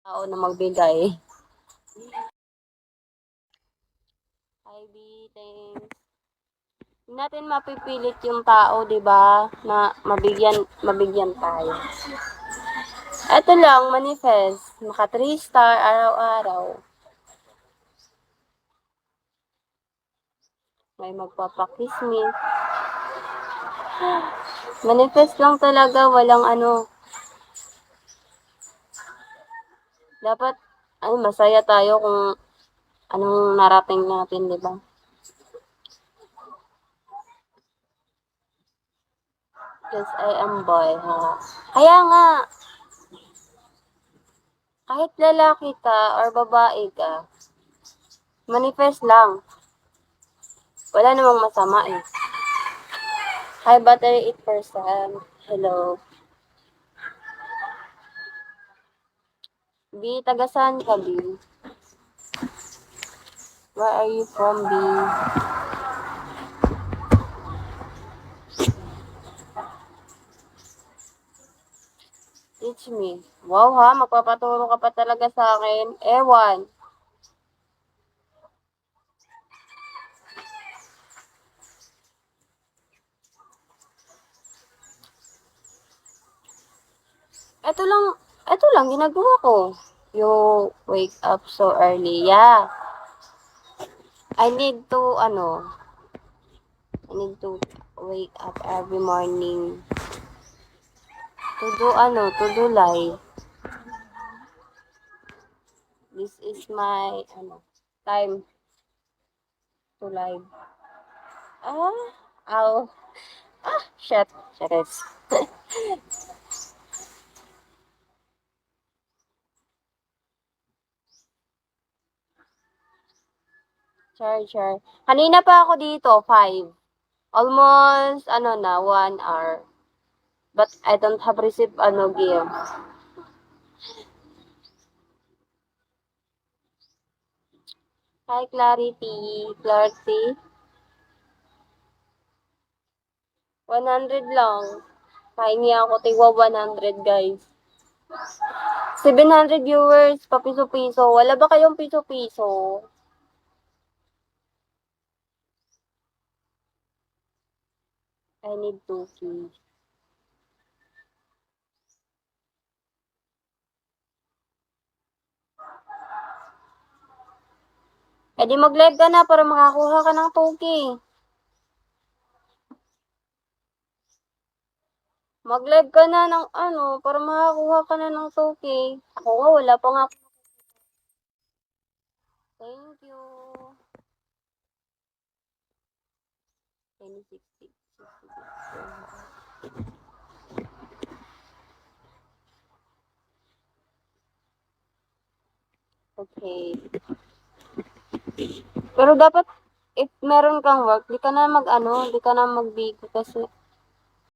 tao na magbigay. IB, thanks. Hindi natin mapipilit yung tao, 'di ba? Na mabigyan tayo. Ito lang, manifest. Maka 3 star araw-araw. May magpapakiss me. Manifest lang talaga, walang ano. Dapat, masaya tayo kung anong narating natin, di ba? Yes, I am boy, ha? Kaya nga, kahit lalaki ka or babae ka, manifest lang. Wala namang masama eh. Hi, battery 8%. Hello. B, taga saan ka, B? Where are you from, B? Teach me. Wow ha, magpapaturo ka pa talaga sa akin. Ewan. Ito lang ginagawa ko. You wake up so early. Yeah. I need to wake up every morning to do live. This is my, time to live. Ow. Shit. Shit. Char. Kanina pa ako dito, 5. Almost, 1 hour. But I don't have received, game. Hi, Clarity. 100 lang. Pahingi ako, tigwa 100, guys. 700 viewers, papiso-piso. Wala ba kayong piso-piso? I need 2K. Eh di mag-live ka na para makakuha ka ng 2K. Mag-live ka na ng para makakuha ka na ng 2K. Ako nga, wala pa nga. Thank you. 2060. Okay. Pero dapat, if meron kang work, di ka na mag-bigo kasi